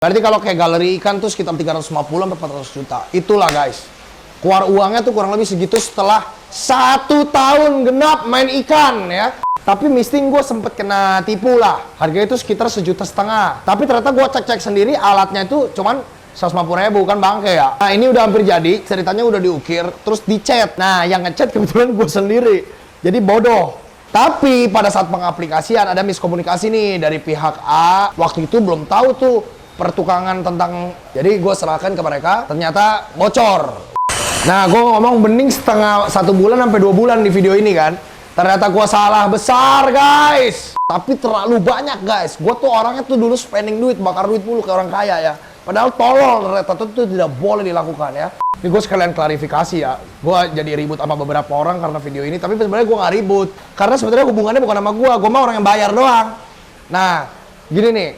Berarti kalau kayak galeri ikan tuh sekitar 350-400 juta. Itulah guys. Keluar uangnya tuh kurang lebih segitu setelah 1 tahun genap main ikan ya. Tapi misting gue sempet kena tipu lah. Harganya itu sekitar 1,5 juta. Tapi ternyata gue cek-cek sendiri alatnya itu cuman 150.000, bukan bangke ya. Nah ini udah hampir jadi, ceritanya udah diukir, terus dicat. Nah yang ngecat kebetulan gue sendiri. Jadi bodoh. Tapi pada saat pengaplikasian ada miskomunikasi nih dari pihak A. Waktu itu belum tahu tuh pertukangan tentang, jadi gue serahkan ke mereka, ternyata bocor. Nah gue ngomong bening setengah 1 bulan sampai 2 bulan di video ini kan. Ternyata gue salah besar guys. Tapi terlalu banyak guys. Gue tuh orangnya tuh dulu spending duit, bakar duit mulu kayak orang kaya ya. Padahal tolol, ternyata itu tidak boleh dilakukan ya. Ini gue sekalian klarifikasi ya. Gue jadi ribut sama beberapa orang karena video ini. Tapi sebenarnya gue gak ribut. Karena sebenarnya hubungannya bukan sama gue. Gue mah orang yang bayar doang. Nah gini nih.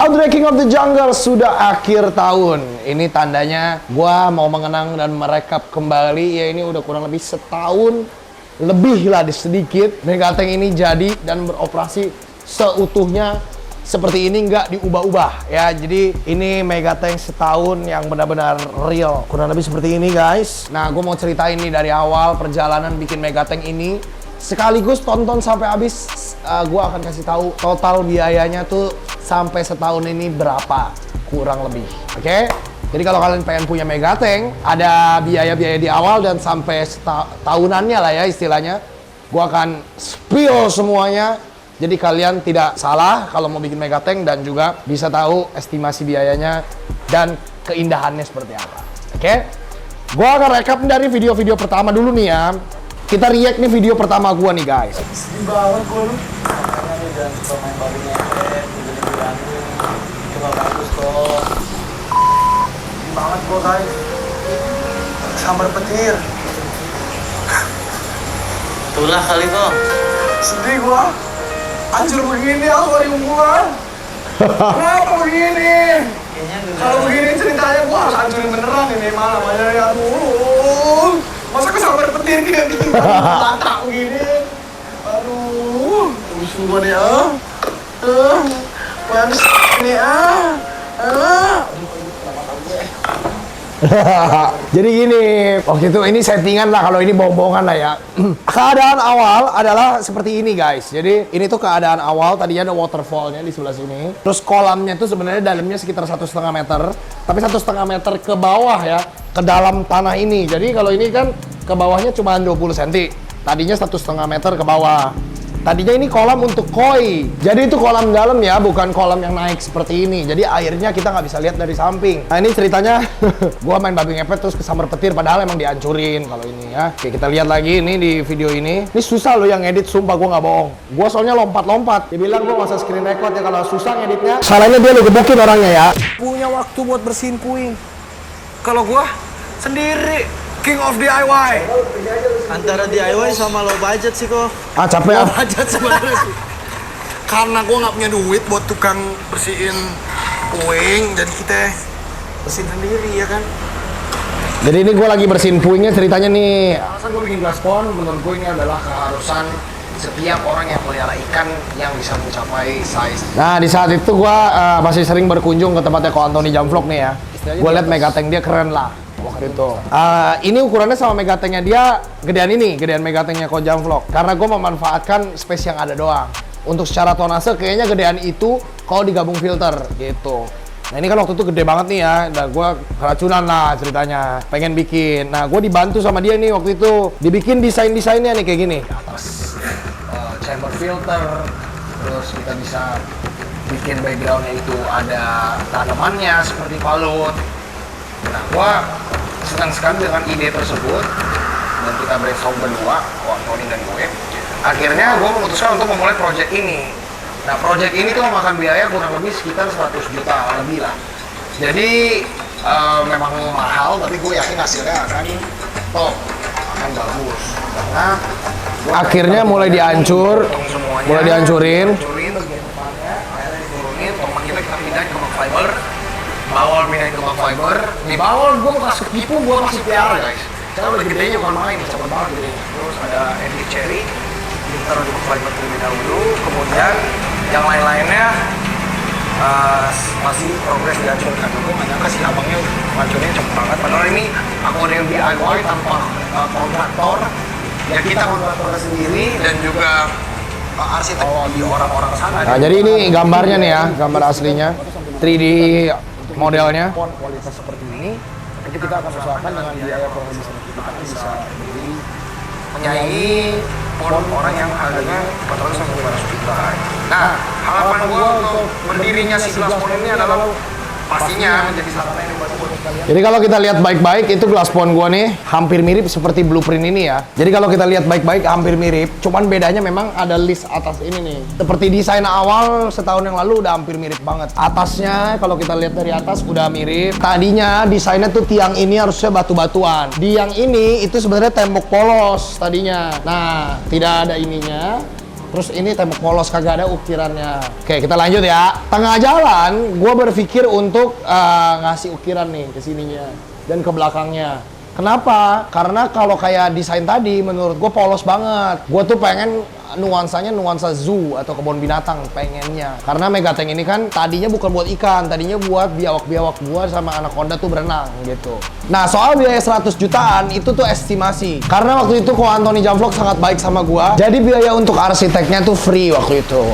Outdoor King of the Jungle sudah akhir tahun. Ini tandanya gua mau mengenang dan merekap kembali ya, ini udah kurang lebih setahun lebih lah sedikit Megateng ini jadi dan beroperasi seutuhnya seperti ini, nggak diubah-ubah ya. Jadi ini Megateng setahun yang benar-benar real, kurang lebih seperti ini guys. Nah gue mau ceritain nih dari awal perjalanan bikin Megateng ini sekaligus tonton sampai habis. Gue akan kasih tahu total biayanya tuh sampai setahun ini berapa kurang lebih. Oke? Jadi kalau kalian pengen punya Megateng, ada biaya-biaya di awal dan sampai tahunannya lah ya istilahnya. Gue akan spill semuanya. Jadi kalian tidak salah kalau mau bikin Megateng dan juga bisa tahu estimasi biayanya dan keindahannya seperti apa. Oke? Gue akan rekap dari video-video pertama dulu nih ya. Kita react nih video pertama gua nih guys. Sedih banget gua lu. Makanya nih jangan suka main baru ngepet, udah dibilangin. Itu gak bagus kok. Sedih banget gua guys. Sambar petir. Itulah kali kok. Sedih gua. Hancur begini akuarium gua. Kenapa begini? Kalau begini ceritanya gua harus hancurin beneran ini malam aja ya. Aduh. Masa kesambar petir kayak bikin batak begini? Aduh, semua nih panas nih Jadi gini, waktu itu ini settingan lah, kalau ini bohong-bohongan lah ya. Keadaan awal adalah seperti ini guys. Jadi ini tuh keadaan awal, tadinya ada waterfallnya di sebelah sini. Terus kolamnya tuh sebenarnya dalamnya sekitar 1,5 meter. Tapi 1,5 meter ke bawah ya, ke dalam tanah ini. Jadi kalau ini kan ke bawahnya cuma 20 cm. Tadinya 1,5 meter ke bawah. Tadinya ini kolam untuk koi. Jadi itu kolam dalam ya, bukan kolam yang naik seperti ini. Jadi airnya kita nggak bisa lihat dari samping. Nah ini ceritanya, gua main babi ngepet terus kesambar petir, padahal emang dihancurin kalau ini ya. Oke kita lihat lagi ini di video ini. Ini susah loh yang edit, sumpah gua nggak bohong. Gua soalnya lompat-lompat. Dia bilang gua nggak usah screen record ya kalau susah ngeditnya. Salahnya dia lo gebukin orangnya ya. Punya waktu buat bersihin puing. Kalau gua sendiri. King of DIY. Antara DIY sama low budget sih kok. Ah capek Low ah. budget sebenarnya sih. Karena gua nggak punya duit buat tukang bersihin puing, jadi kita bersihin sendiri ya kan. Jadi ini gue lagi bersihin puingnya, ceritanya nih. Alasan gue bikin glass pond, menurut gue ini adalah keharusan setiap orang yang melihara ikan yang bisa mencapai size. Nah di saat itu gue masih sering berkunjung ke tempatnya Ko Antoni Jamvlog nih ya. Gue liat Megateng dia keren lah waktu itu. Ini ukurannya sama Megatengnya dia gedean ini, gedean Megatengnya Ko Jamvlog. Karena gue memanfaatkan space yang ada doang. Untuk secara tonase kayaknya gedean itu kalau digabung filter gitu. Nah ini kan waktu itu gede banget nih ya, dan gue keracunan lah ceritanya, pengen bikin. Nah gue dibantu sama dia nih waktu itu, dibikin desain-desainnya nih kayak gini. Atas chamber filter, terus kita bisa bikin backgroundnya itu ada tanamannya seperti balut. Nah, gua senang sekali dengan ide tersebut dan kita brainstorm berdua, Tony dan gue. Akhirnya gue memutuskan untuk memulai project ini. Nah, project ini tuh memakan biaya kurang lebih sekitar 100 juta lebih lah. Jadi memang mahal, tapi gue yakin hasilnya akan top, akan bagus. Karena akhirnya mulai dihancur, mulai dihancurin. Bagian depannya, akhirnya diturunin, tomat kita pindah ke box fiber. Bawal pindah ke box fiber. Di bawal gue bekas ketipu, gue masih piara guys. Karena udah gedenya bukan main, cepet banget gedenya. Terus ada Andy Cherry, ditaruh di box fiber terlebih dahulu. Kemudian yang lain-lainnya masih progres dihancurkan dulu. Makanya si abangnya hancurnya cepet banget. Padahal ini akuarium DIY tanpa kontraktor. Ya kita kontraktornya sendiri dan juga arsitek di orang-orang sana. Nah, jadi ini gambarnya nih ya, gambar aslinya, 3D modelnya. Kualitas seperti ini, itu kita akan usahakan dengan biaya kurang lebih sedikit kita bisa beli menyaingi pon orang yang harganya 400 sampai 500 juta. Nah, harapan gua untuk berdirinya si Glass Pond ini adalah pastinya menjadi sarana yang bagus buat kalian. Jadi kalau kita lihat baik-baik itu Glass Pond gua nih hampir mirip seperti blueprint ini ya. Jadi kalau kita lihat baik-baik hampir mirip, cuman bedanya memang ada list atas ini nih. Seperti desain awal setahun yang lalu udah hampir mirip banget. Atasnya kalau kita lihat dari atas udah mirip. Tadinya desainnya tuh tiang ini harusnya batu-batuan. Di yang ini itu sebenarnya tembok polos tadinya. Nah, tidak ada ininya. Terus ini tembok polos, kagak ada ukirannya. Oke, kita lanjut ya. Tengah jalan, gue berpikir untuk ngasih ukiran nih ke sininya dan ke belakangnya. Kenapa? Karena kalau kayak desain tadi, menurut gue polos banget. Gue tuh pengen nuansanya nuansa zoo atau kebun binatang pengennya. Karena Megatank ini kan tadinya bukan buat ikan, tadinya buat biawak-biawak gua sama anaconda tuh berenang gitu. Nah, soal biaya 100 jutaan itu tuh estimasi. Karena waktu itu Ko Anthony Jamvlog sangat baik sama gua. Jadi biaya untuk arsiteknya tuh free waktu itu.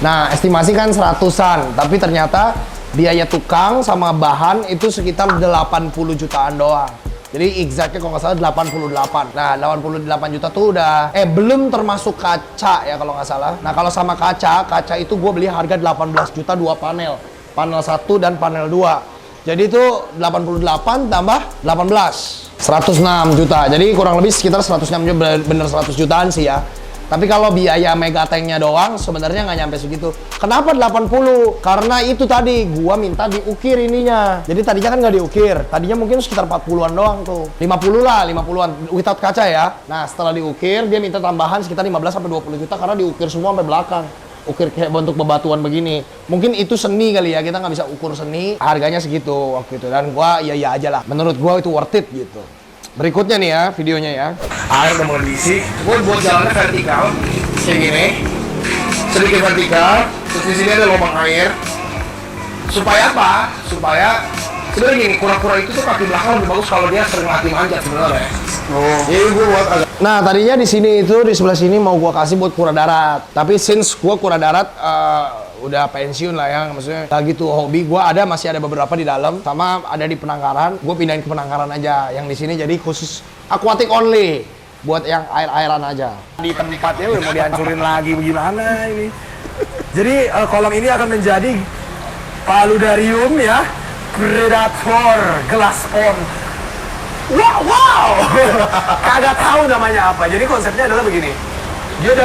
Nah, estimasi kan 100-an, tapi ternyata biaya tukang sama bahan itu sekitar 80 jutaan doang. Jadi exactnya kalau nggak salah 88. Nah, 88 juta tuh udah belum termasuk kaca ya kalau nggak salah. Nah, kalau sama kaca itu gue beli harga 18 juta 2 panel. Panel 1 dan panel 2. Jadi itu 88 tambah 18. 106 juta. Jadi kurang lebih sekitar 106 juta, bener 100 jutaan sih ya. Tapi kalau biaya Megatank-nya doang sebenarnya nggak nyampe segitu. Kenapa 80? Karena itu tadi gua minta diukir ininya. Jadi tadinya kan nggak diukir. Tadinya mungkin sekitar 40-an doang tuh. 50 lah, 50-an without kaca ya. Nah, setelah diukir dia minta tambahan sekitar 15 sampai 20 juta karena diukir semua sampai belakang. Ukir kayak bentuk bebatuan begini. Mungkin itu seni kali ya, kita nggak bisa ukur seni. Harganya segitu waktu itu. Dan gua ya aja lah. Menurut gua itu worth it gitu. Berikutnya nih ya, videonya ya. Air udah mulai diisi. Gue buat jalannya vertikal, kayak gini. Sedikit vertikal, terus di sini ada lubang air. Supaya apa? Supaya sebenarnya gini, kura-kura itu tuh kaki belakang lebih bagus kalau dia sering latih manjat sebenarnya. Oh. Jadi gue buat agak. Nah, tadinya di sini itu di sebelah sini mau gue kasih buat kura darat. Tapi since gue kura darat udah pensiun lah ya, maksudnya lagi tuh hobi gue masih ada beberapa di dalam sama ada di Penangkaran. Gue pindahin ke Penangkaran aja. Yang di sini jadi khusus aquatic only buat yang air-airan aja. Di tempatnya udah mau dihancurin lagi gimana ini. Jadi kolam ini akan menjadi paludarium ya, predator Glass Pond. Wow. Kagak tahu namanya apa. Jadi konsepnya adalah begini. Dia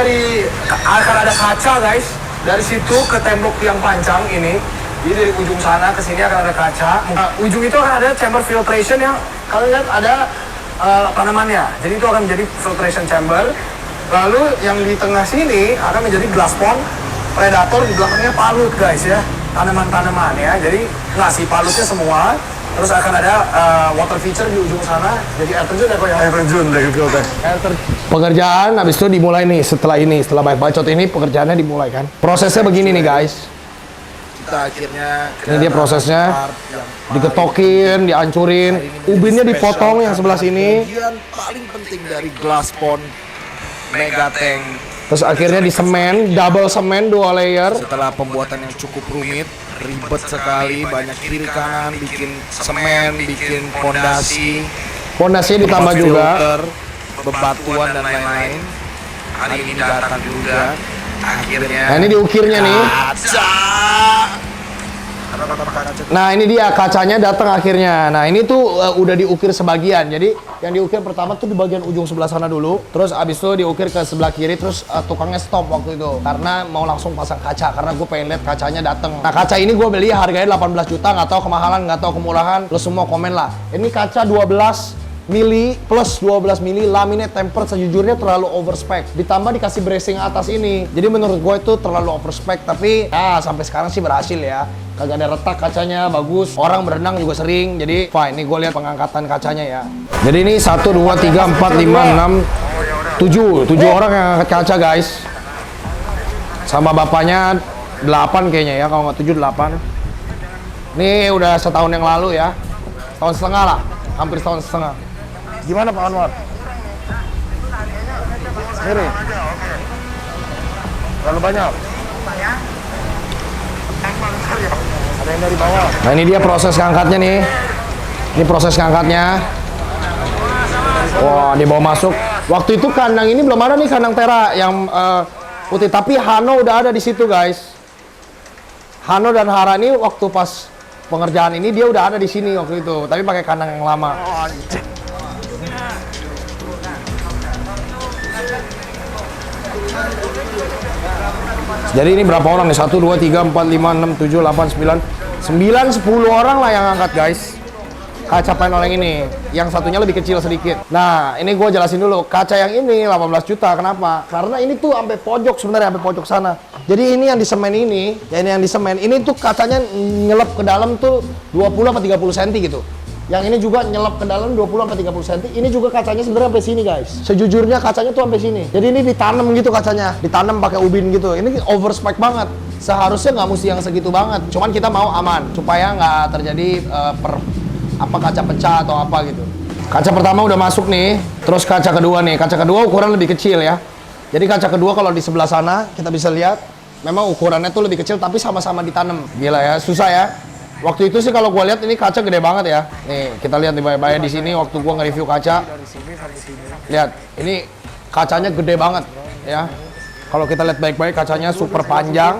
akan ada kaca guys. Dari situ ke tembok yang panjang ini, jadi dari ujung sana ke sini akan ada kaca. Ujung itu akan ada chamber filtration yang kalian lihat ada tanamannya. Jadi itu akan menjadi filtration chamber. Lalu yang di tengah sini akan menjadi glass pond predator, di belakangnya palut guys ya, tanaman-tanaman ya. Jadi ngasih palutnya semua. Terus akan ada water feature di ujung sana. Jadi air terjun ya kok ya? Air terjun dari filter. Pekerjaan habis itu dimulai nih setelah banyak bacot ini pekerjaannya dimulai kan. Prosesnya begini nih guys. Kita akhirnya ini dia prosesnya. Digetokin, dihancurin. Ubinnya dipotong yang sebelah sini. Bagian paling penting dari Glass Pond Megatank. Terus akhirnya disemen, double semen 2 layer. Setelah pembuatan yang cukup rumit, ribet sekali, banyak kiri kanan, bikin semen, bikin fondasi. Fondasinya ditambah juga. Filter, bebatuan dan lain-lain. Hari ini datang juga. Akhirnya. Nah ini diukirnya nih. Nah ini dia kacanya datang akhirnya. Nah ini tuh udah diukir sebagian. Jadi yang diukir pertama tuh di bagian ujung sebelah sana dulu. Terus abis itu diukir ke sebelah kiri. Terus tukangnya stop waktu itu karena mau langsung pasang kaca. Karena gue pengen lihat kacanya datang. Nah kaca ini gue beli harganya 18 juta. Nggak tahu kemahalan, nggak tahu kemurahan. Lo semua komen lah. Ini kaca 12 mili plus 12 mili laminate tempered, sejujurnya terlalu overspec. Ditambah dikasih bracing atas ini. Jadi menurut gue itu terlalu overspec, tapi ya sampai sekarang sih berhasil ya. Kagak ada retak kacanya, bagus. Orang berenang juga sering, jadi fine. Nih gue lihat pengangkatan kacanya ya. Jadi ini 1, 2, 3, 4, 5, 6, 7. 7 orang yang angkat kaca guys. Sama bapaknya 8 kayaknya ya, kalau nggak 7, 8. Ini udah setahun yang lalu ya. Tahun setengah lah, hampir setahun setengah. Gimana Pak Anwar? Sendiri? Terlalu banyak? Ada yang dari bawah. Nah ini dia proses ngangkatnya nih. Ini proses ngangkatnya. Wah, dibawa masuk. Waktu itu kandang ini belum ada nih, kandang Tera yang putih. Tapi Hano udah ada di situ guys. Hano dan Hara ini waktu pas pengerjaan ini dia udah ada di sini waktu itu. Tapi pakai kandang yang lama. Jadi ini berapa orang nih? 1, 2, 3, 4, 5, 6, 7, 8, 9, 10 orang lah yang angkat guys. Kaca panel yang ini. Yang satunya lebih kecil sedikit. Nah ini gue jelasin dulu. Kaca yang ini 18 juta. Kenapa? Karena ini tuh sampai pojok sebenarnya, sampai pojok sana. Jadi ini yang disemen ini, ya ini yang disemen. Ini tuh kacanya nyelep ke dalam tuh 20 atau 30 cm gitu. Yang ini juga nyelap ke dalam 20 sampai 30 cm. Ini juga kacanya sebenarnya sampai sini, guys. Sejujurnya kacanya tuh sampai sini. Jadi ini ditanam gitu kacanya, ditanam pakai ubin gitu. Ini overspec banget. Seharusnya nggak mesti yang segitu banget. Cuman kita mau aman supaya nggak terjadi kaca pecah atau apa gitu. Kaca pertama udah masuk nih. Terus kaca kedua nih. Kaca kedua ukuran lebih kecil ya. Jadi kaca kedua kalau di sebelah sana kita bisa lihat memang ukurannya tuh lebih kecil tapi sama-sama ditanam. Gila ya, susah ya. Waktu itu sih kalau gua lihat ini kaca gede banget ya. Nih, kita lihat nih bayar di sini waktu gua nge-review kaca. Lihat, ini kacanya gede banget ya. Kalau kita lihat baik-baik kacanya super panjang.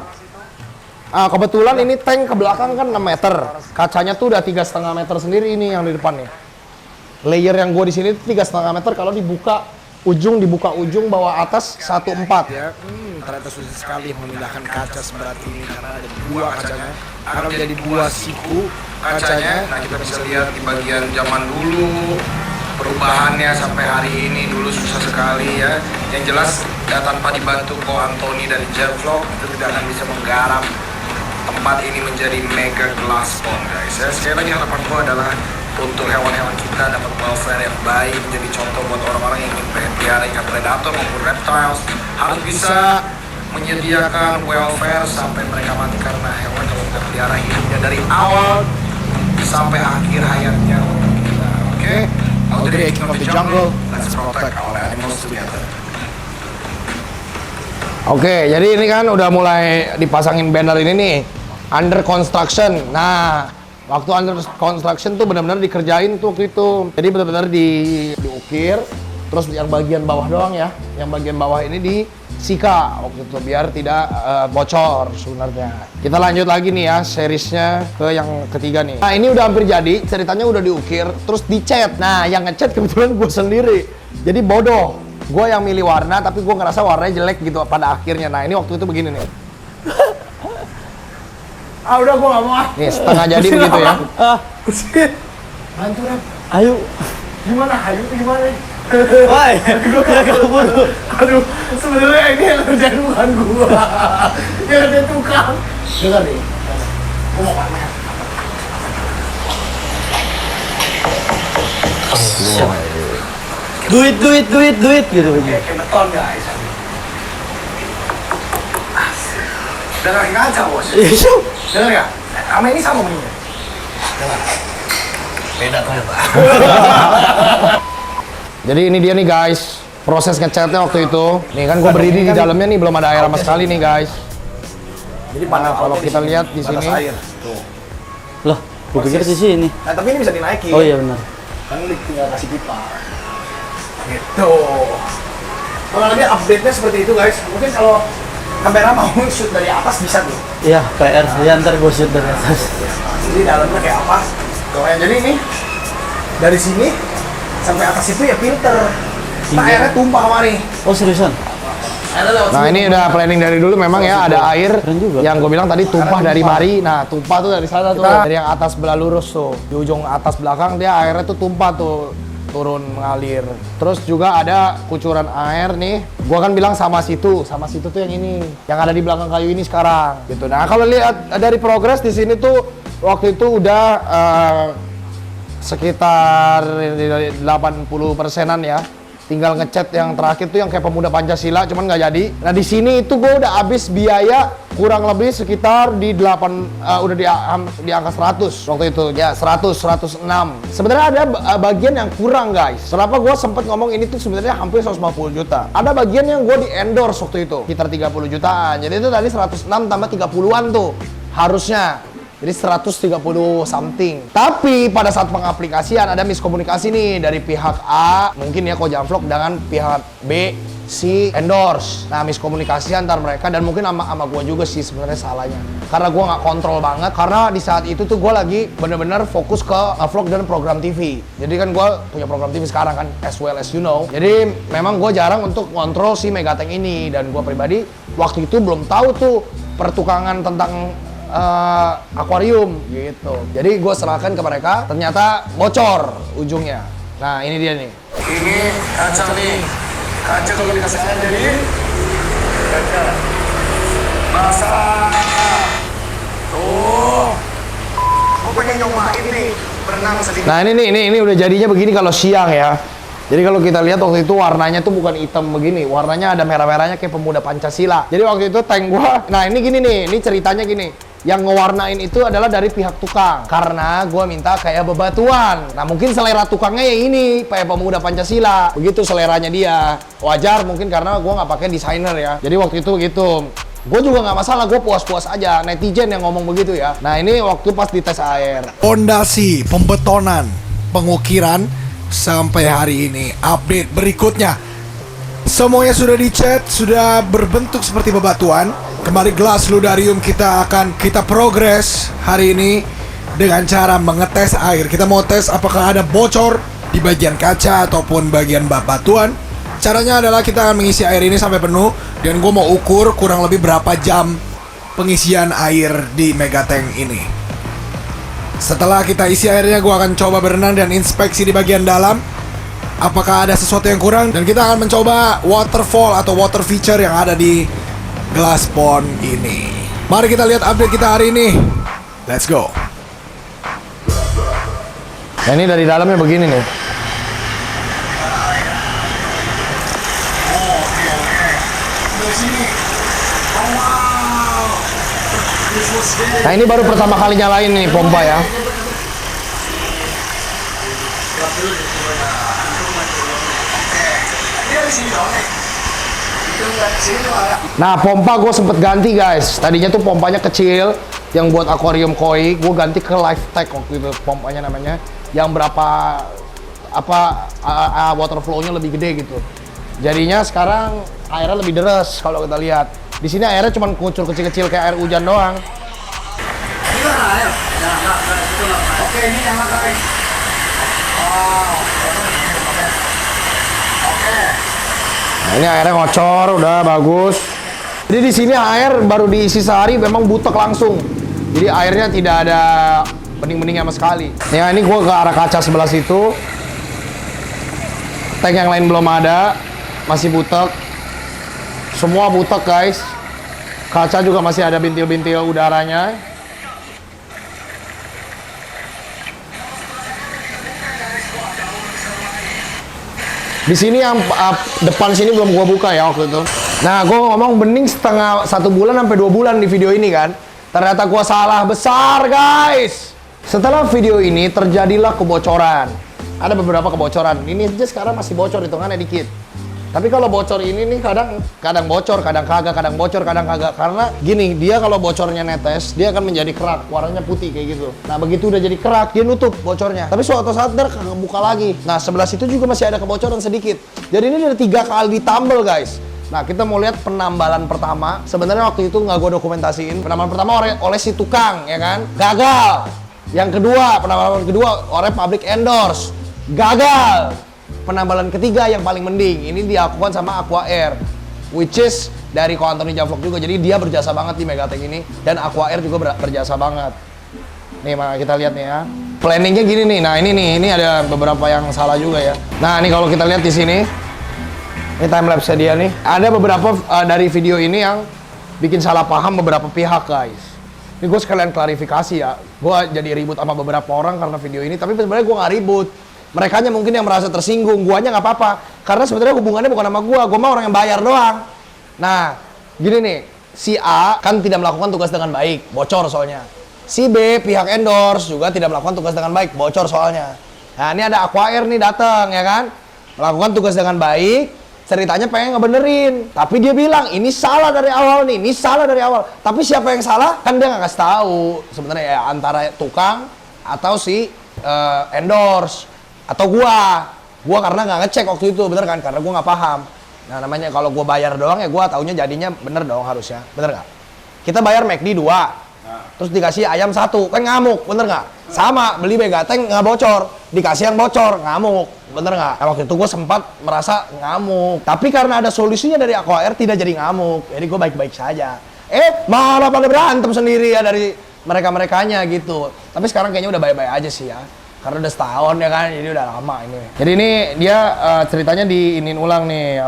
Kebetulan ini tank ke belakang kan 6 meter. Kacanya tuh udah 3,5 meter sendiri ini yang di depan nih. Layer yang gua di sini 3,5 meter, kalau dibuka ujung bawah atas 1,4 ya. Ternyata susah sekali memindahkan kaca seberat ini karena ada dua kacanya. Akan menjadi dua siku kacanya. Nah kita bisa lihat di bagian zaman dulu perubahannya sampai hari ini. Dulu susah sekali ya. Yang jelas ya, tanpa dibantu Ko Antoni dari Jervlog itu tidak akan bisa menggarap tempat ini menjadi mega glass pond guys ya. Sekali lagi harapan gua adalah untuk hewan-hewan kita dapat welfare yang baik, menjadi contoh buat orang-orang yang ingin pelihara ikan predator maupun reptiles, harus bisa menyediakan welfare sampai mereka mati karena hewan kalau kita pelihara hidupnya dari awal sampai akhir hayatnya untuk kita. Oke? Out to the king of the jungle, let's protect our animals together. Oke, jadi ini kan udah mulai dipasangin banner ini nih, under construction. Nah, waktu under construction tuh benar-benar dikerjain tuh waktu itu. Jadi benar-benar diukir, terus yang bagian bawah doang ya. Yang bagian bawah ini disika waktu itu biar tidak bocor sebenarnya. Kita lanjut lagi nih ya, seriesnya ke yang ketiga nih. Nah, ini udah hampir jadi, ceritanya udah diukir, terus dicat. Nah, yang ngecat kebetulan gue sendiri. Jadi bodoh. Gue yang milih warna, tapi gue ngerasa warnanya jelek gitu pada akhirnya. Nah, ini waktu itu begini nih. Udah gua nggak mau. Nih, setengah jadi begitu ya. Kusit. Bantu Rap. Ayo. Gimana? Ayo gimana? Woi, gua kabur. Aduh, sebenarnya ini yang kerjaan bukan gua. Yang kerja tukang. Dengar nih. Gua mau pamer. Duit gitu begini. Kayak beton guys. Udah nggak ngaca bos. Dengar nggak? Sama ini sama bunyinya. Dengar. Beda ternyata. Jadi ini dia nih guys, proses ngecatnya waktu itu. Nih kan gue berdiri di dalamnya nih, belum ada air sama sekali nih guys. Jadi Nah, kalau kita lihat di sini, air. Tuh. Loh, gua pikir di sini. Nah, tapi ini bisa dinaikin. Oh iya benar. Kan ini tinggal kasih pipa. Gitu. Kalau lagi update-nya seperti itu guys. Mungkin kalau kamera mau shoot dari atas bisa tuh. Iya, PR saya ntar gue shoot dari atas. Jadi dalamnya kayak apa? Tuh, jadi ini dari sini sampai atas itu ya filter. Nah, airnya tumpah kemari. Oh seriusan? Nah ini udah planning dari dulu memang ya, ada air Keren juga. yang gue bilang tadi tumpah dari mari. Nah tumpah tuh dari sana tuh, dari yang atas belah lurus tuh, di ujung atas belakang dia airnya tuh tumpah tuh, turun mengalir. Terus juga ada kucuran air nih, gua kan bilang sama situ tuh yang ini, yang ada di belakang kayu ini sekarang gitu. Nah kalau lihat dari progres di sini tuh waktu itu udah sekitar 80%-an ya. Tinggal ngecat yang terakhir tuh yang kayak pemuda Pancasila, cuman nggak jadi. Nah di sini itu gue udah habis biaya kurang lebih sekitar di di angka 100 waktu itu ya, 106. Sebenarnya ada bagian yang kurang guys. Kenapa gue sempet ngomong ini tuh sebenarnya hampir 150 juta. Ada bagian yang gue di endorse waktu itu sekitar 30 jutaan. Jadi itu tadi 106 tambah 30-an tuh harusnya. Jadi 130 something. Tapi pada saat pengaplikasian ada miskomunikasi nih dari pihak A, mungkin ya Kojamvlog, dengan pihak B, C, endorse. Nah miskomunikasi antar mereka dan mungkin sama gue juga sih sebenarnya salahnya. Karena gue nggak kontrol banget, karena di saat itu tuh gue lagi bener-bener fokus ke vlog dan program TV. Jadi kan gue punya program TV sekarang kan, as well as you know. Jadi memang gue jarang untuk kontrol si Megatank ini. Dan gue pribadi waktu itu belum tahu tuh pertukangan tentang akuarium gitu. Jadi gue serahkan ke mereka, ternyata bocor ujungnya. Nah ini dia nih. Ini kaca nih. Kaca kalau dikasih air jadi kaca. Masa. Tuh. Gue pengen nyobain nih berenang sedikit. Nah ini udah jadinya begini kalau siang ya. Jadi kalau kita lihat waktu itu warnanya tuh bukan hitam begini, warnanya ada merah-merahnya kayak pemuda Pancasila. Jadi waktu itu tank gua, nah ini gini nih, ini ceritanya gini. Yang ngewarnain itu adalah dari pihak tukang, karena gua minta kayak bebatuan. Nah mungkin selera tukangnya ya ini, kayak pemuda Pancasila. Begitu seleranya dia. Wajar mungkin karena gua nggak pakai desainer ya. Jadi waktu itu gitu. Gue juga nggak masalah, gue puas-puas aja. Netizen yang ngomong begitu ya. Nah ini waktu pas dites air. Pondasi, pembetonan, pengukiran sampai hari ini. Update berikutnya, semuanya sudah dicat, sudah berbentuk seperti bebatuan. Kembali gelas ludarium kita akan kita progres hari ini dengan cara mengetes air. Kita mau tes apakah ada bocor di bagian kaca ataupun bagian bebatuan. Caranya adalah kita akan mengisi air ini sampai penuh, dan gue mau ukur kurang lebih berapa jam pengisian air di Megatank ini. Setelah kita isi airnya, gue akan coba berenang dan inspeksi di bagian dalam apakah ada sesuatu yang kurang. Dan kita akan mencoba waterfall atau water feature yang ada di glass pond ini. Mari kita lihat update kita hari ini. Let's go. Nah ini dari dalamnya begini nih. Nah ini baru pertama kali nyalain nih pompa ya. Nah pompa gue sempet ganti guys. Tadinya tuh pompanya kecil yang buat akuarium koi, gue ganti ke Lifetech waktu itu pompanya namanya, yang berapa water flow-nya lebih gede gitu. Jadinya sekarang airnya lebih deres kalau kita lihat. Di sini airnya cuma kucur kecil-kecil kayak air hujan doang. Oke, ini yang makan. Nah, ini airnya ngocor, udah bagus. Jadi di sini air baru diisi sehari memang butek langsung. Jadi airnya tidak ada bening-bening sama sekali. Ya ini gua ke arah kaca sebelah situ. Tank yang lain belum ada, masih butek. Semua butek guys. Kaca juga masih ada bintil-bintil udaranya. Di sini yang depan sini belum gua buka ya waktu itu. Nah, gua ngomong bening setengah 1 bulan sampai 2 bulan di video ini kan. Ternyata gua salah besar, guys. Setelah video ini terjadilah kebocoran. Ada beberapa kebocoran. Ini aja sekarang masih bocor, hitungannya dikit. Tapi kalau bocor ini nih kadang bocor, kadang kagak, kadang bocor, kadang kagak. Karena gini, dia kalau bocornya netes, dia akan menjadi kerak, warnanya putih kayak gitu. Nah, begitu udah jadi kerak, dia nutup bocornya. Tapi suatu saat dia buka lagi. Nah, sebelah situ juga masih ada kebocoran sedikit. Jadi ini ada 3 kali ditambal, guys. Nah, kita mau lihat penambalan pertama. Sebenarnya waktu itu nggak gue dokumentasiin. Penambalan pertama oleh si tukang, ya kan? Gagal. Yang kedua, penambalan kedua oleh public endorse. Gagal. Penambalan ketiga yang paling mending. Ini dilakukan sama Aqua Air. Which is dari Ko Antoni Javlog juga. Jadi dia berjasa banget di Megatank ini. Dan Aqua Air juga berjasa banget. Nih, maka kita lihat nih ya. Planningnya gini nih. Nah, ini ada beberapa yang salah juga ya. Nah, ini kalau kita lihat di sini. Ini timelapse dia nih. Ada beberapa dari video ini yang bikin salah paham beberapa pihak, guys. Ini gue sekalian klarifikasi ya. Gue jadi ribut sama beberapa orang karena video ini. Tapi sebenarnya gue nggak ribut. Merekanya mungkin yang merasa tersinggung. Guanya nggak apa-apa. Karena sebenarnya hubungannya bukan sama gue. Gue mah orang yang bayar doang. Nah, gini nih. Si A kan tidak melakukan tugas dengan baik. Bocor soalnya. Si B, pihak endorse juga tidak melakukan tugas dengan baik. Bocor soalnya. Nah, ini ada Aqua Air nih datang, ya kan? Melakukan tugas dengan baik. Ceritanya pengen ngebenerin, tapi dia bilang ini salah dari awal nih, ini salah dari awal. Tapi siapa yang salah? Kan dia nggak kasih tahu. Sebenarnya ya antara tukang atau si endorse atau gua karena nggak ngecek waktu itu, bener kan? Karena gua nggak paham. Nah namanya kalau gua bayar doang ya gua taunya jadinya bener dong harusnya, bener nggak? Kita bayar McD 2, terus dikasih ayam 1, kan ngamuk, bener nggak? Sama beli Megatank nggak bocor, dikasih yang bocor, ngamuk. Bener nggak? Nah, waktu itu gue sempat merasa ngamuk. Tapi karena ada solusinya dari Aqua Air tidak jadi ngamuk. Jadi gue baik-baik saja. Malah pada berantem sendiri ya dari mereka-merekanya gitu. Tapi sekarang kayaknya udah baik-baik aja sih ya. Karena udah setahun ya kan, jadi udah lama ini. Jadi ini dia ceritanya diinin ulang nih,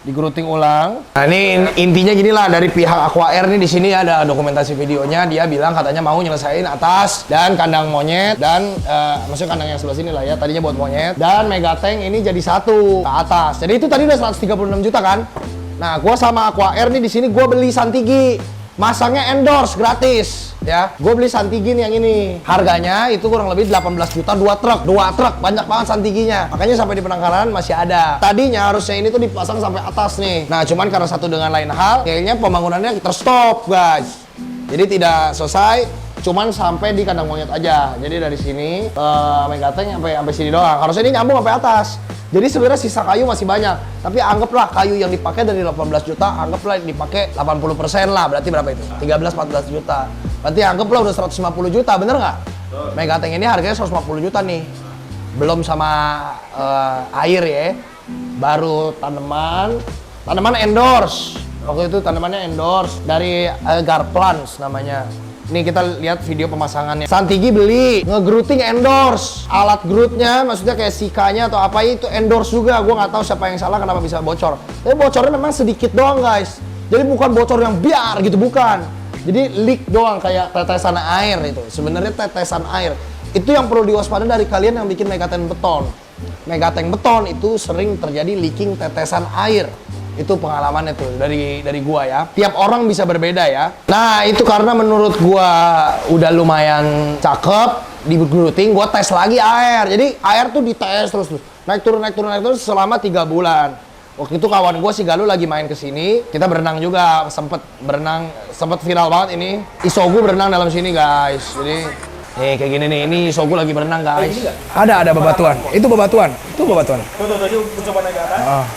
digeruting ulang. Nah ini intinya gini lah, dari pihak Aqua Air nih di sini ada dokumentasi videonya. Dia bilang katanya mau nyelesain atas dan kandang monyet dan maksudnya kandang yang sebelah sini lah ya. Tadinya buat monyet dan Megatank ini jadi satu ke atas. Jadi itu tadi udah 136 juta kan. Nah gua sama Aqua Air nih di sini gua beli Santigi. Masangnya endorse gratis ya. Gue beli Santigi nih yang ini. Harganya itu kurang lebih 18 juta 2 truk, banyak banget Santiginya. Makanya sampai di penangkaran masih ada. Tadinya harusnya ini tuh dipasang sampai atas nih. Nah, cuman karena satu dengan lain hal, kayaknya pembangunannya terstop, guys. Jadi tidak selesai, cuman sampai di kandang monyet aja. Jadi dari sini Megatank sampai sini doang. Harusnya ini nyambung sampai atas. Jadi sebenarnya sisa kayu masih banyak, tapi anggaplah kayu yang dipakai dari 18 juta, anggaplah dipakai 80% lah, berarti berapa itu? 13-14 juta. Berarti anggaplah udah 150 juta, bener nggak? Megatank ini harganya 150 juta nih. Belum sama air ya, baru tanaman endorse. Waktu itu tanamannya endorse dari Garplans namanya. Nih kita lihat video pemasangannya. Santigi beli, nge-grouting endorse. Alat grootnya, maksudnya kayak sikanya atau apa itu endorse juga. Gue nggak tahu siapa yang salah, kenapa bisa bocor. Tapi bocornya memang sedikit doang, guys. Jadi bukan bocor yang biar gitu, bukan. Jadi leak doang kayak tetesan air itu. Sebenarnya tetesan air. Itu yang perlu diwaspadai dari kalian yang bikin Megatank beton. Megatank beton itu sering terjadi leaking tetesan air. Itu pengalamannya tuh dari gua ya. Tiap orang bisa berbeda ya. Nah, itu karena menurut gua udah lumayan cakep di grouting, gua tes lagi air. Jadi air tuh dites terus. Naik turun selama 3 bulan. Waktu itu kawan gua si Galuh lagi main ke sini, kita berenang juga, sempet viral banget ini. Isogu berenang dalam sini, guys. Jadi nih kayak gini nih, ini Isogu lagi berenang, guys. Ada bebatuan. Itu bebatuan. Tuh bebatuan. Tuh, tadi coba naik ke atas.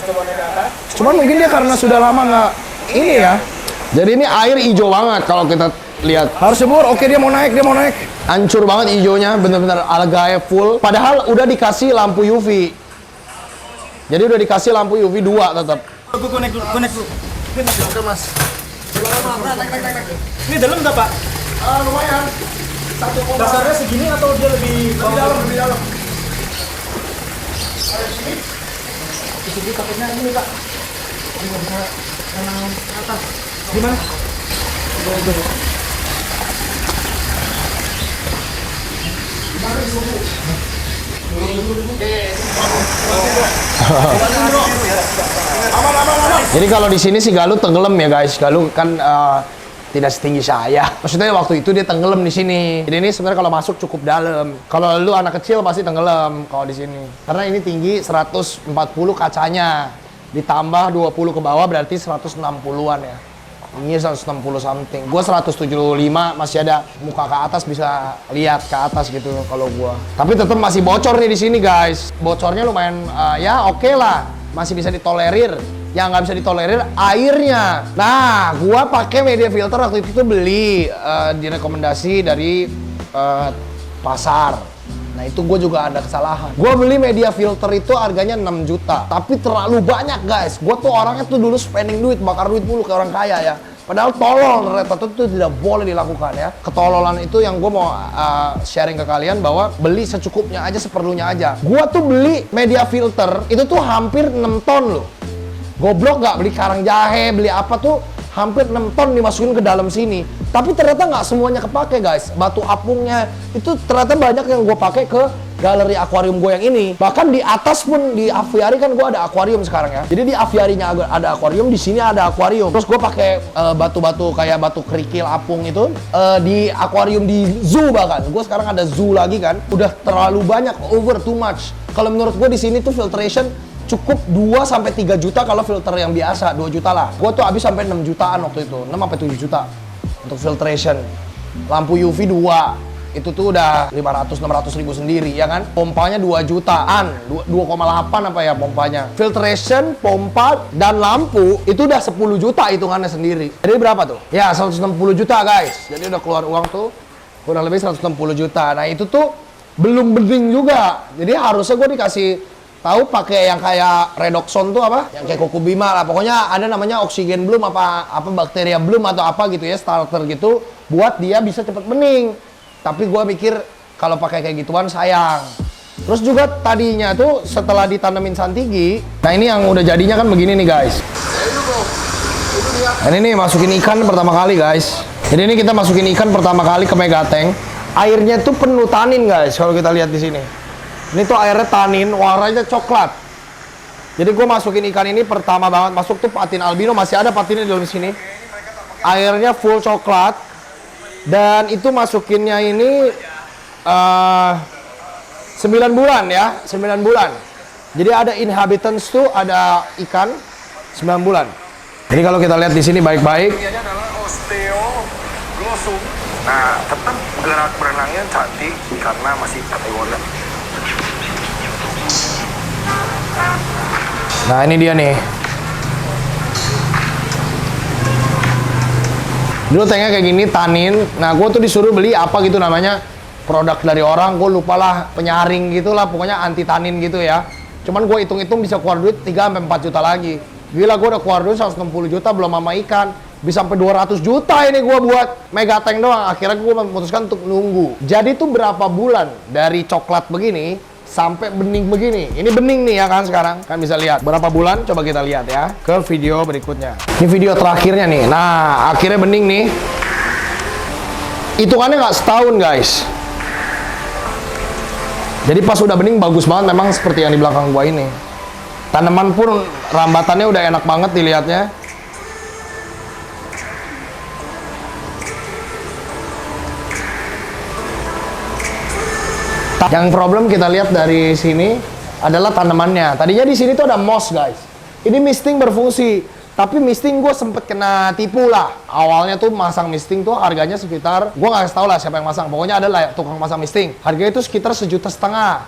Coba naik ke atas. Cuman mungkin dia karena sudah lama nggak ini ya. Jadi ini air hijau banget kalau kita lihat. Harus jemur, oke dia mau naik. Hancur banget hijaunya, bener-bener algae full. Padahal udah dikasih lampu UV. Jadi udah dikasih lampu UV 2 tetap. Gue naik dulu. Oke, Mas. Naik. Ini dalam nggak, Pak? Lumayan. Dasarnya segini atau dia lebih dalam? Sini takutnya ini, Pak. Ini nggak bisa renang ke atas. Gimana? Jadi kalau di sini si Galuh tenggelam ya, guys. Galuh kan tidak setinggi saya. Maksudnya waktu itu dia tenggelam di sini. Jadi ini sebenarnya kalau masuk cukup dalam. Kalau lu anak kecil pasti tenggelam kalau di sini. Karena ini tinggi 140 kacanya. Ditambah 20 ke bawah berarti 160-an ya. Ini 160 something. Gua 175 masih ada muka ke atas, bisa lihat ke atas gitu kalau gua. Tapi tetap masih bocor nih di sini, guys. Bocornya lumayan ya oke lah. Masih bisa ditolerir. yang nggak bisa ditolerir airnya. Nah, gua pakai media filter waktu itu tuh beli direkomendasi dari pasar. Nah, itu gue juga ada kesalahan. Gue beli media filter itu harganya 6 juta. Tapi terlalu banyak, guys. Gue tuh orangnya tuh dulu spending duit, bakar duit mulu kayak orang kaya ya. Padahal tolol, ternyata itu tidak boleh dilakukan ya. Ketololan itu yang gue mau sharing ke kalian bahwa beli secukupnya aja, seperlunya aja. Gue tuh beli media filter, itu tuh hampir 6 ton loh. Goblok gak, beli karang jahe, beli apa tuh hampir 6 ton dimasukin ke dalam sini. Tapi ternyata nggak semuanya kepake, guys. Batu apungnya itu ternyata banyak yang gue pakai ke galeri akuarium gue yang ini. Bahkan di atas pun di aviari kan gue ada akuarium sekarang ya. Jadi di aviarinya ada akuarium, di sini ada akuarium. Terus gue pakai batu-batu kayak batu kerikil apung itu di akuarium di zoo bahkan. Gue sekarang ada zoo lagi kan. Udah terlalu banyak, over too much. Kalau menurut gue di sini tuh filtration cukup 2 sampai 3 juta kalau filter yang biasa, 2 juta lah. Gue tuh habis sampai 6 jutaan waktu itu, 6 sampai 7 juta untuk filtration. Lampu UV 2, itu tuh udah 500-600 ribu sendiri ya kan. Pompanya 2 jutaan, 2,8 apa ya pompanya. Filtration, pompa, dan lampu itu udah 10 juta hitungannya sendiri. Jadi berapa tuh? Ya 160 juta guys. Jadi udah keluar uang tuh kurang lebih 160 juta. Nah itu tuh belum bening juga. Jadi harusnya gue dikasih tahu pakai yang kayak redoxon tuh apa? Yang kayak Kokubima lah. Pokoknya ada namanya oksigen bloom apa bakteria bloom atau apa gitu ya, starter gitu buat dia bisa cepet bening. Tapi gue mikir kalau pakai kayak gituan sayang. Terus juga tadinya tuh setelah ditanemin Santigi, nah ini yang udah jadinya kan begini nih guys. Nah, ini nih masukin ikan pertama kali guys. Jadi ini kita masukin ikan pertama kali ke megatank. Airnya tuh penuh tanin guys kalau kita lihat di sini. Ini tuh airnya tanin, warnanya coklat. Jadi gue masukin ikan ini pertama banget masuk tuh patin albino, masih ada patinnya di dalam sini. Airnya full coklat. Dan itu masukinnya ini 9 bulan ya, 9 bulan. Jadi ada inhabitants tuh, ada ikan 9 bulan. Jadi kalau kita lihat di sini baik-baik. Ini adalah osteoglossum. Nah, tetap gerak berenangnya cantik karena masih kategori. Nah ini dia nih. Dulu tanknya kayak gini, tanin. Nah gue tuh disuruh beli apa gitu namanya, produk dari orang, gue lupa lah, penyaring gitu lah, pokoknya anti tanin gitu ya. Cuman gue hitung-hitung bisa keluar duit 3-4 juta lagi. Gila, gue udah keluar duit 160 juta belum sama ikan. Bisa sampai 200 juta ini gue buat megatank doang. Akhirnya gue memutuskan untuk nunggu. Jadi tuh berapa bulan dari coklat begini sampai bening begini. Ini bening nih ya kan sekarang. Kan bisa lihat berapa bulan, coba kita lihat ya ke video berikutnya. Ini video terakhirnya nih. Nah, akhirnya bening nih. Hitungannya nggak setahun, guys. Jadi pas udah bening bagus banget memang seperti yang di belakang gua ini. Tanaman pun rambatannya udah enak banget dilihatnya. Yang problem kita lihat dari sini adalah tanamannya. Tadinya di sini tuh ada moss, guys. Ini misting berfungsi, tapi misting gue sempet kena tipu lah. Awalnya tuh masang misting tuh harganya sekitar, gue nggak tahu lah siapa yang masang. Pokoknya ada lah tukang masang misting. Harganya itu sekitar 1,5 juta.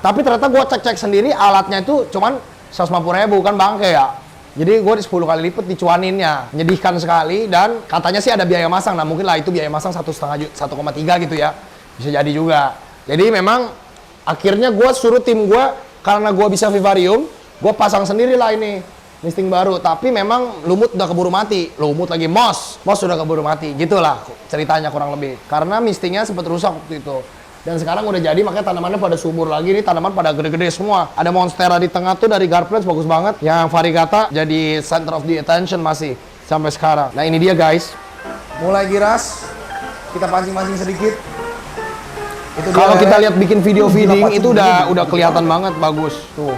Tapi ternyata gue cek-cek sendiri alatnya itu cuman 150.000 kan bangke ya. Jadi gue di 10 kali lipat dicuaninnya. Menyedihkan sekali dan katanya sih ada biaya masang. Nah mungkin lah itu biaya masang 1,5 juta, 1,3 gitu ya. Bisa jadi juga. Jadi memang akhirnya gue suruh tim gue, karena gue bisa vivarium, gue pasang sendiri lah ini misting baru. Tapi memang lumut udah keburu mati. Lumut lagi moss udah keburu mati. Gitulah ceritanya kurang lebih. Karena mistingnya sempat rusak waktu itu. Dan sekarang udah jadi, makanya tanamannya pada subur lagi. Ini tanaman pada gede-gede semua. Ada monstera di tengah tuh dari Garplants, bagus banget. Yang variegata jadi center of the attention masih sampai sekarang. Nah ini dia guys. Mulai giras, kita pancing-pancing sedikit. Kalau kita lihat bikin video feeding itu udah kelihatan banget bagus tuh.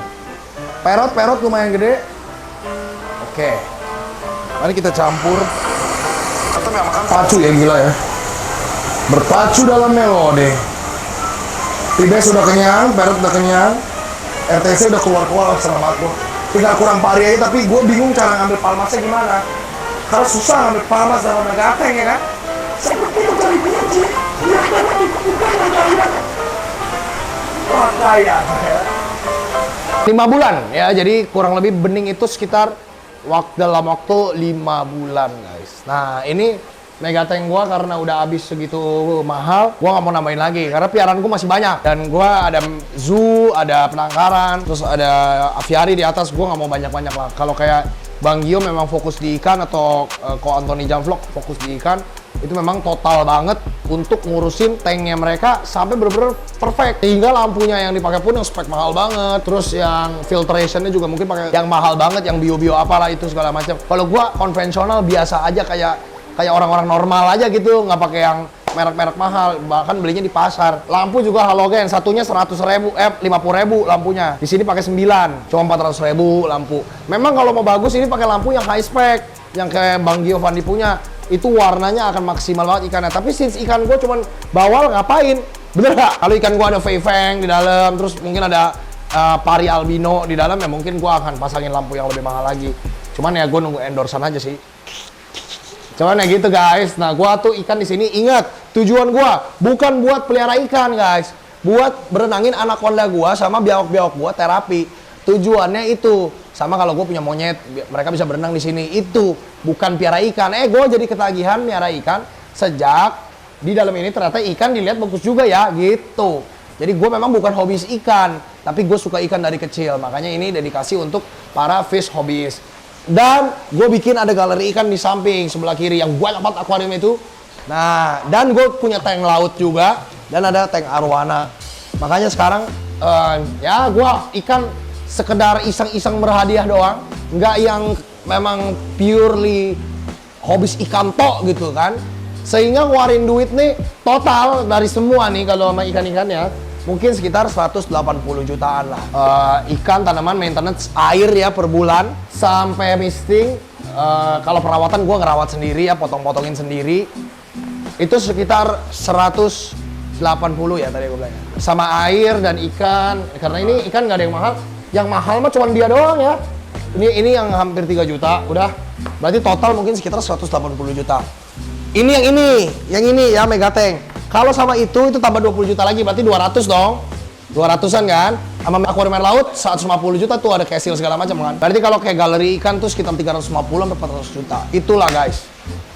Perot lumayan gede. Oke. Mari kita campur. Pacu ya, gila ya. Berpacu dalam melodi. Tibes udah kenyang, perot udah kenyang. RTC udah keluar selamat gua. Tinggal kurang pari aja, tapi gue bingung cara ngambil palmasnya gimana. Karena susah ngambil palmas dalam megatank ya kan. Seperti itu cari biji. 5 bulan ya, jadi kurang lebih bening itu sekitar dalam waktu 5 bulan guys. Nah ini Megatank gua karena udah habis segitu mahal, gua nggak mau nambahin lagi karena piaraanku masih banyak. Dan gua ada zoo, ada penangkaran, terus ada aviari di atas. Gua nggak mau banyak-banyak lah. Kalau kayak Bang Gio memang fokus di ikan atau Ko Anthony Jamvlog fokus di ikan, itu memang total banget untuk ngurusin tanknya mereka sampai bener-bener perfect. Sehingga lampunya yang dipakai pun yang spek mahal banget. Terus yang filtrationnya juga mungkin pakai yang mahal banget, yang bio-bio apalah itu segala macam. Kalau gua konvensional biasa aja kayak orang-orang normal aja gitu, nggak pakai yang merek-merek mahal, bahkan belinya di pasar. Lampu juga halogen, satunya 100.000, 50.000 lampunya. Di sini pakai 9, cuma 400.000 lampu. Memang kalau mau bagus ini pakai lampu yang high spec, yang kayak Bang Giovanni punya. Itu warnanya akan maksimal banget ikannya. Tapi since ikan gue cuman bawal, ngapain? Bener nggak? Kalau ikan gue ada fei feng di dalam, terus mungkin ada pari albino di dalam, ya mungkin gue akan pasangin lampu yang lebih mahal lagi. Cuman ya gue nunggu endorsean aja sih. Cuman ya gitu guys. Nah, gua tuh ikan di sini, ingat tujuan gua bukan buat pelihara ikan guys, buat berenangin anaconda gua sama biawak-biawak gua terapi. Tujuannya itu sama kalau gua punya monyet, mereka bisa berenang di sini. Itu bukan piara ikan. Gua jadi ketagihan piara ikan sejak di dalam ini ternyata ikan dilihat bagus juga ya gitu. Jadi gue memang bukan hobis ikan, tapi gue suka ikan dari kecil. Makanya ini dedikasi untuk para fish hobis. Dan gue bikin ada galeri ikan di samping sebelah kiri yang banyak banget akuarium itu. Nah, dan gue punya tank laut juga dan ada tank arwana. Makanya sekarang ya gue ikan sekedar iseng-iseng berhadiah doang, nggak yang memang purely hobis ikan tok gitu kan. Sehingga ngeluarin duit nih total dari semua nih kalau sama ikan-ikannya mungkin sekitar 180 jutaan lah. Ikan, tanaman, maintenance, air ya per bulan sampai misting. Kalau perawatan gue ngerawat sendiri ya, potong-potongin sendiri. Itu sekitar 180 ya tadi gue bilang. Sama air dan ikan, karena ini ikan nggak ada yang mahal. Yang mahal mah cuma dia doang ya. Ini yang hampir 3 juta, udah. Berarti total mungkin sekitar 180 juta. Ini yang ini ya Megatank. Kalau sama itu tambah 20 juta lagi, berarti 200 dong. 200-an kan? Sama akuarium air laut 150 juta tuh, ada kesil segala macam kan. Berarti kalau kayak galeri ikan tuh sekitar 350 sampai 400 juta. Itulah guys.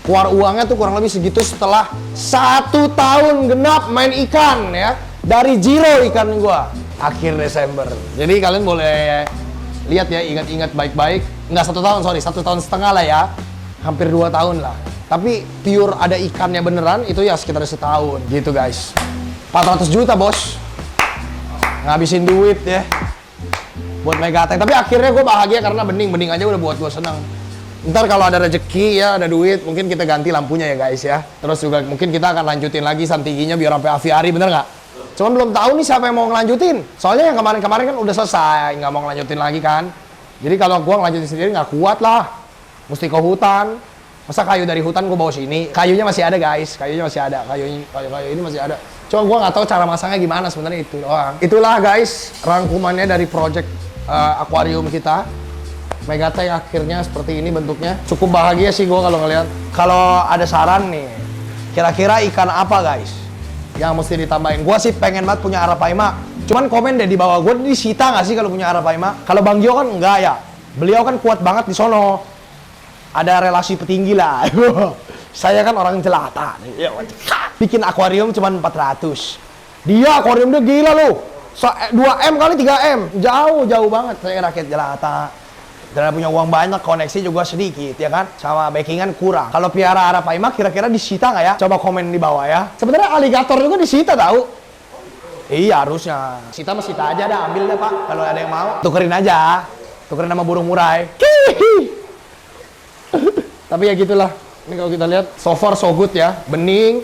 Keluar uangnya tuh kurang lebih segitu setelah 1 tahun genap main ikan ya. Dari zero ikan gua akhir Desember. Jadi kalian boleh lihat ya, ingat-ingat baik-baik. Enggak 1 tahun, sorry, 1 tahun setengah lah ya. Hampir 2 tahun lah. Tapi pure ada ikannya beneran itu ya sekitar setahun gitu guys. 400 juta bos. Ngabisin duit ya buat Megatank. Tapi akhirnya gue bahagia karena bening aja udah buat gue senang. Ntar kalau ada rezeki ya, ada duit, mungkin kita ganti lampunya ya guys ya. Terus juga mungkin kita akan lanjutin lagi santiginya biar sampai aviari, bener nggak? Cuman belum tahu nih siapa yang mau ngelanjutin. Soalnya yang kemarin-kemarin kan udah selesai, nggak mau ngelanjutin lagi kan. Jadi kalau gue ngelanjutin sendiri nggak kuat lah. Mesti ke hutan. Masa kayu dari hutan gue bawa sini? Kayunya masih ada guys, kayunya masih ada, kayu ini masih ada. Cuma gue nggak tahu cara masangnya gimana sebenarnya itu doang. Itulah guys rangkumannya dari project akuarium kita. Megatank akhirnya seperti ini bentuknya. Cukup bahagia sih gue kalau ngeliat. Kalau ada saran nih, kira-kira ikan apa guys yang mesti ditambahin? Gue sih pengen banget punya arapaima. Cuman komen deh di bawah, gue disita nggak sih kalau punya arapaima? Kalau Bang Gio kan enggak ya. Beliau kan kuat banget di sono. Ada relasi petinggi lah. Saya kan orang jelata. Bikin akuarium cuma 400. Dia akuarium dia gila loh. 2M kali 3M. Jauh banget. Saya rakyat jelata. Dan punya uang banyak, koneksi juga sedikit ya kan. Sama backingan kurang. Kalau piara arapaima kira-kira disita nggak ya? Coba komen di bawah ya. Sebenarnya aligator juga disita tahu. Iya harusnya. Sita mah sita aja dah, ambil deh Pak. Kalau ada yang mau, tukerin aja. Tukerin sama burung murai. Tapi ya gitulah. Ini kalau kita lihat so far so good ya. Bening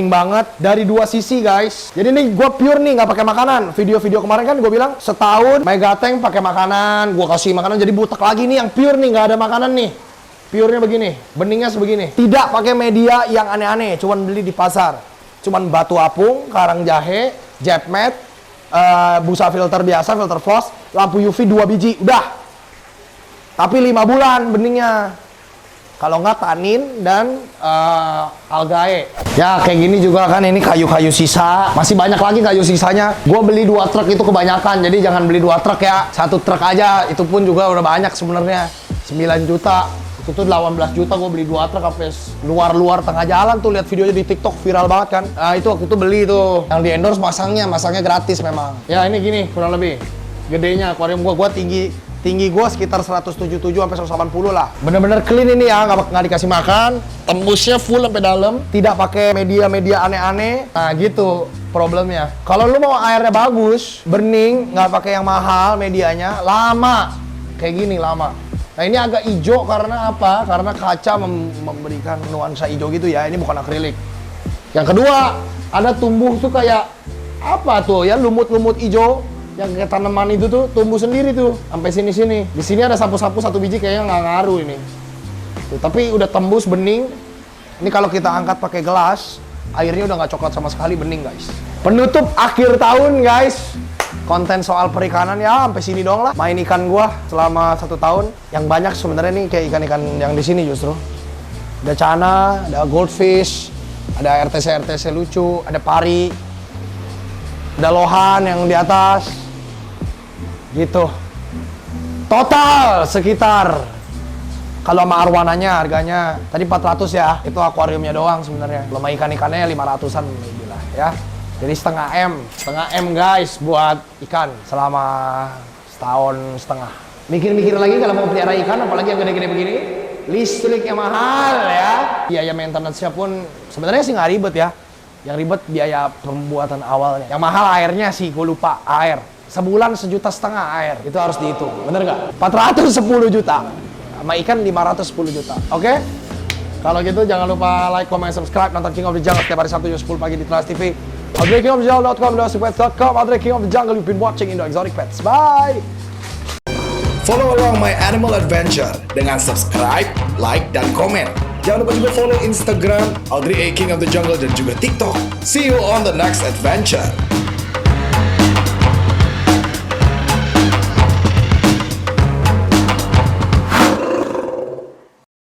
banget dari 2 sisi guys. Jadi ini gue pure nih nggak pakai makanan. Video-video kemarin kan gue bilang setahun Megatank pakai makanan, gue kasih makanan jadi butek lagi nih yang pure nih nggak ada makanan nih. Purenya begini, beningnya sebegini. Tidak pakai media yang aneh-aneh, cuman beli di pasar. Cuman batu apung, karang jahe, jet mat, busa filter biasa, filter floss, lampu UV 2 biji, udah. Tapi 5 bulan beningnya. Kalau nggak tanin dan algae. Ya kayak gini juga kan, ini kayu-kayu sisa. Masih banyak lagi kayu sisanya. Gue beli 2 truk itu kebanyakan. Jadi jangan beli 2 truk ya. 1 truk aja itu pun juga udah banyak sebenarnya. 9 juta. Itu tuh 18 juta gue beli 2 truk sampai luar tengah jalan tuh, lihat videonya di TikTok viral banget kan. Nah, itu waktu itu beli tuh. Yang di endorse masangnya gratis memang. Ya ini gini kurang lebih. Gedenya akuarium gua tinggi gua sekitar 177 sampai 180 lah. Bener-bener clean ini ya, nggak dikasih makan. Tembusnya full sampai dalam, tidak pakai media aneh-aneh. Nah, gitu problemnya. Kalau lu mau airnya bagus, bening, nggak pakai yang mahal medianya, lama. Kayak gini lama. Nah, ini agak hijau karena apa? Karena kaca memberikan nuansa hijau gitu ya. Ini bukan akrilik. Yang kedua, ada tumbuh tuh kayak apa tuh ya, lumut-lumut hijau yang kayak tanaman itu tuh tumbuh sendiri tuh sampai sini-sini. Di sini ada sapu-sapu 1 biji kayaknya nggak ngaruh ini. Tuh, tapi udah tembus bening. Ini kalau kita angkat pakai gelas, airnya udah nggak coklat sama sekali, bening guys. Penutup akhir tahun guys. Konten soal perikanan ya sampai sini doang lah. Main ikan gua selama 1 tahun. Yang banyak sebenarnya nih kayak ikan-ikan yang di sini justru. Ada cana, ada goldfish, ada RTC lucu, ada pari, ada lohan yang di atas. Gitu. Total sekitar kalau sama arwananya harganya tadi 400 ya. Itu akuariumnya doang sebenarnya. Belum ikan-ikannya 500-an lah ya. Jadi setengah M guys buat ikan selama setahun setengah. Mikir-mikir lagi kalau mau pelihara ikan, apalagi yang gede-gede begini, listriknya mahal ya. Biaya maintenance-nya pun sebenarnya sih nggak ribet ya. Yang ribet biaya pembuatan awalnya. Yang mahal airnya sih, gue lupa air. Sebulan 1,5 juta air, itu harus dihitung, bener nggak? 410 juta, sama ikan 510 juta, oke? Kalau gitu jangan lupa like, comment, subscribe, nonton King of the Jungle setiap hari Sabtu jam 10 pagi di Trans TV. AudreyKingoftheJungle.com, indosexotic.com, Audrey King of the Jungle, you've been watching Indo Exotic Pets. Bye! Follow along my animal adventure dengan subscribe, like, dan komen. Jangan lupa juga follow Instagram Audrey A King of the Jungle dan juga TikTok. See you on the next adventure.